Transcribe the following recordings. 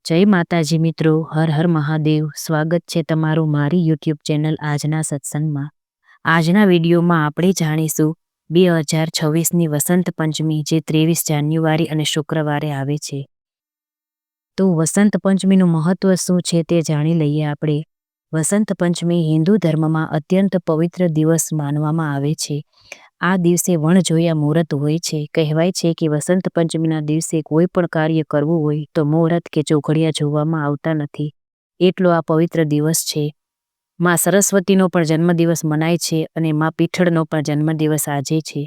જય માતાજી મિત્રો, હર હર મહાદેવ. સ્વાગત છે તમારું મારી યુટ્યુબ ચેનલ આજના સત્સંગમાં. આજના વિડીયોમાં આપણે જાણીશું 2026ની વસંત પંચમી, જે 23 જાન્યુઆરી અને શુક્રવારે આવે છે. તો વસંત પંચમીનું મહત્વ શું છે તે જાણી લઈએ આપણે. વસંત પંચમી હિન્દુ ધર્મમાં અત્યંત પવિત્ર દિવસ માનવામાં આવે છે. આ દિવસે વણજોયા મુહૂર્ત હોય છે. કહેવાય છે કે વસંત પંચમીના દિવસે કોઈ પણ કાર્ય કરવું હોય તો મુહૂર્ત કે ચોઘડિયા જોવામાં આવતા નથી. એટલો આ પવિત્ર દિવસ છે. માં સરસ્વતીનો પણ જન્મદિવસ મનાય છે અને માં પીઠળનો પણ જન્મદિવસ આજે છે.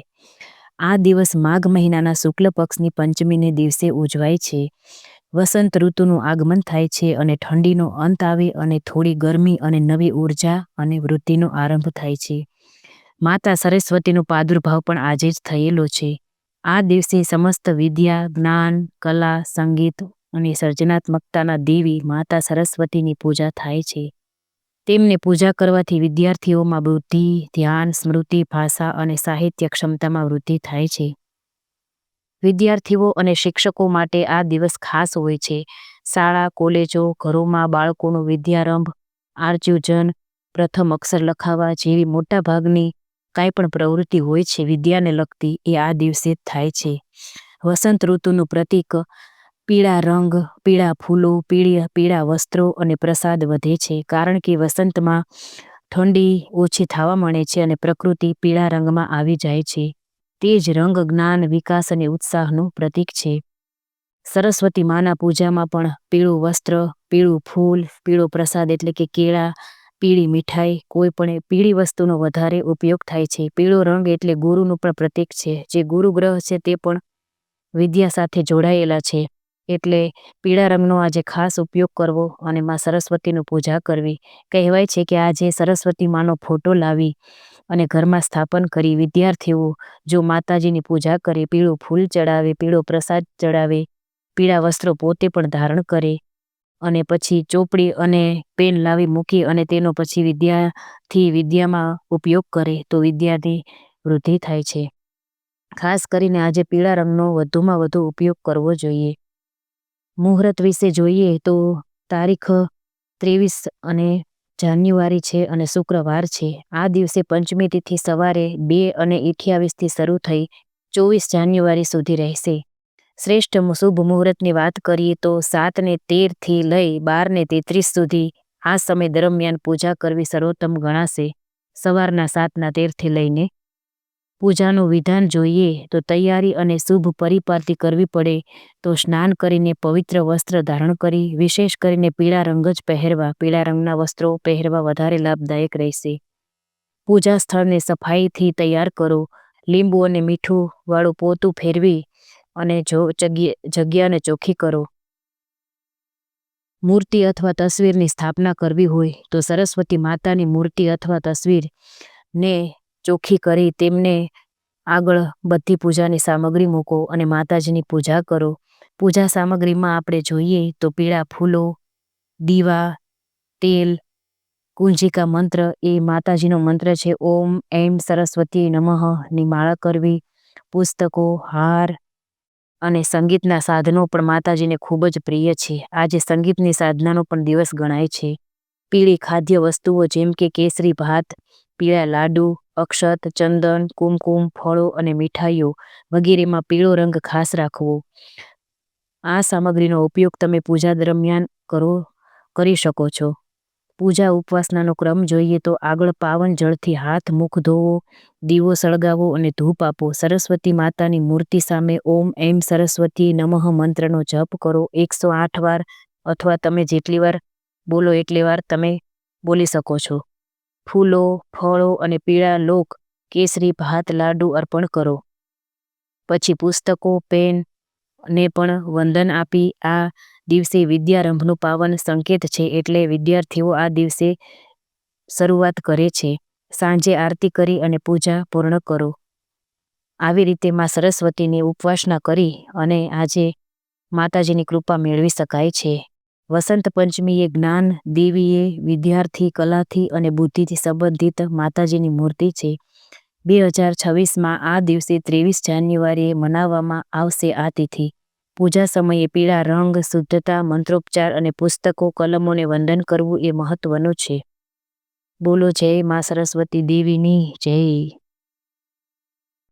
આ દિવસ માઘ મહિનાના શુક્લ પક્ષની પંચમીને દિવસે ઉજવાય છે. વસંત ઋતુનું આગમન થાય છે અને ઠંડીનો અંત આવે અને થોડી ગરમી અને નવી ઉર્જા અને વૃદ્ધિનો આરંભ થાય છે. માતા સરસ્વતીનો પ્રાદુર્ભાવ પણ આજે જ થયેલો છે. આ દિવસે સમસ્ત વિદ્યા, જ્ઞાન, કલા, સંગીત અને સર્જનાત્મકતાના દેવી માતા સરસ્વતીની પૂજા થાય છે. તેમને પૂજા કરવાથી વિદ્યાર્થીઓમાં બુદ્ધિ, ધ્યાન, સ્મૃતિ, ભાષા અને સાહિત્ય ક્ષમતામાં વૃદ્ધિ થાય છે. વિદ્યાર્થીઓ અને શિક્ષકો માટે આ દિવસ ખાસ હોય છે. શાળા, કોલેજો, ઘરોમાં બાળકોનો વિદ્યારંભ, આર્યુજન, પ્રથમ અક્ષર લખાવવા જેવી મોટાભાગની કાંઈ પણ પ્રવૃત્તિ હોય છે વિદ્યાને લગતી, એ આ દિવસે જ થાય છે. વસંત ઋતુનું પ્રતીક પીળા રંગ, પીળા ફૂલો, પીળા વસ્ત્રો અને પ્રસાદ વધે છે. કારણ કે વસંતમાં ઠંડી ઓછી થવા મળે છે અને પ્રકૃતિ પીળા રંગમાં આવી જાય છે. તે જ રંગ જ્ઞાન, વિકાસ અને ઉત્સાહનું પ્રતીક છે. સરસ્વતી માના પૂજામાં પણ પીળું વસ્ત્ર, પીળું ફૂલ, પીળો પ્રસાદ એટલે કે કેળા, પીળી મીઠાઈ, કોઈ પણ પીળી વસ્તુનો વધારે ઉપયોગ થાય છે. પીળો રંગ એટલે ગુરુનું પણ પ્રતીક છે. જે ગુરુ ગ્રહ છે તે પણ વિદ્યા સાથે જોડાયેલા છે. એટલે પીળા રંગનો આજે ખાસ ઉપયોગ કરવો અને માં સરસ્વતીની પૂજા કરવી. કહેવાય છે કે આજે સરસ્વતી માનો ફોટો લાવી અને ઘરમાં સ્થાપન કરી વિદ્યાર્થીઓ જો માતાજીની પૂજા કરે, પીળું ફૂલ ચડાવે, પીળો પ્રસાદ ચડાવે, પીળા વસ્ત્રો પોતે પણ ધારણ કરે અને પછી ચોપડી અને પેન લાવી મૂકી અને તેનો પછી વિદ્યામાં ઉપયોગ કરે તો વિદ્યાની વૃદ્ધિ થાય છે. ખાસ કરીને આજે પીળા રંગનો વધુમાં વધુ ઉપયોગ કરવો જોઈએ. મુહૂર્ત વિશે જોઈએ તો તારીખ 23 અને જાન્યુઆરી છે અને શુક્રવાર છે. આ દિવસે પંચમી તિથિ સવારે 2:28થી શરૂ થઈ 24 જાન્યુઆરી સુધી રહેશે. શ્રેષ્ઠ શુભ મુહૂર્તની વાત કરીએ તો 7:13થી લઈ 12:33 સુધી આ સમય દરમિયાન પૂજા કરવી સર્વોત્તમ ગણાશે. સવારના 7:13થી લઈને પૂજાનું વિધાન જોઈએ તો તૈયારી અને શુભ પરિપાટી કરવી પડે તો સ્નાન કરીને પવિત્ર વસ્ત્ર ધારણ કરી વિશેષ કરીને પીળા રંગ જ પહેરવા, પીળા રંગના વસ્ત્રો પહેરવા વધારે લાભદાયક રહેશે. પૂજા સ્થળને સફાઈથી તૈયાર કરો. લીંબુ અને મીઠું વાળું પોતું ફેરવી અને જગ્યાને ચોખ્ખી કરો. મૂર્તિ અથવા તસવીરની સ્થાપના કરવી હોય તો સરસ્વતી માતાની મૂર્તિ અથવા તસવીરને ચોખ્ખી કરી તેમને આગળ બધી પૂજાની સામગ્રી મૂકો અને માતાજીની પૂજા કરો. પૂજા સામગ્રીમાં આપણે જોઈએ તો પીળા ફૂલો, દીવા, તેલ, કુંજિકા મંત્ર એ માતાજીનો મંત્ર છે. ઓમ એમ સરસ્વતી નમઃ ની માળા કરવી. પુસ્તકો, હાર અને સંગીતના સાધનો પણ માતાજીને ખૂબ જ પ્રિય છે. આજે સંગીતની સાધનાનો પણ દિવસ ગણાય છે. પીળી ખાદ્ય વસ્તુઓ જેમ કે કેસરી ભાત, પીળા લાડુ, અક્ષત, ચંદન, કુમકુમ, ફળો અને મીઠાઈઓ વગેરેમાં પીળો રંગ ખાસ રાખવો. આ સામગ્રીનો ઉપયોગ તમે પૂજા દરમિયાન કરી શકો છો. પૂજા ઉપવાસનાનો ક્રમ જોઈએ તો આગળ પાવન જળથી હાથ મુખ ધોવો, દીવો સળગાવો અને ધૂપ આપો. સરસ્વતી માતાની મૂર્તિ સામે ઓમ એમ સરસ્વતી નમઃ મંત્રનો જપ કરો 108 વાર અથવા તમે જેટલી વાર બોલો એટલી વાર તમે બોલી શકો છો. ફૂલો, ફળો અને પીળા લોક કેસરી ભાત લાડુ અર્પણ કરો. પછી પુસ્તકો, પેન ને પણ વંદન આપી આ દિવસે વિદ્યારંભનું પાવન સંકેત છે. એટલે વિદ્યાર્થીઓ આ દિવસે શરૂઆત કરે છે. સાંજે આરતી કરી અને પૂજા પૂર્ણ કરો. આવી રીતે માં સરસ્વતીની ઉપાસના કરી અને આજે માતાજીની કૃપા મેળવી શકાય છે. વસંત પંચમી એ જ્ઞાન દેવીએ વિદ્યાર્થી, કલાથી અને બુદ્ધિથી સંબંધિત માતાજીની મૂર્તિ છે. 2026માં આ દિવસે 23 જાન્યુઆરીએ મનાવવામાં આવશે આ તિથિ. પૂજા સમયે પીળા રંગ, શુદ્ધતા, મંત્રોપચાર અને પુસ્તકો, કલમોને વંદન કરવું એ મહત્વનું છે. બોલો જય મા સરસ્વતી દેવીની જય.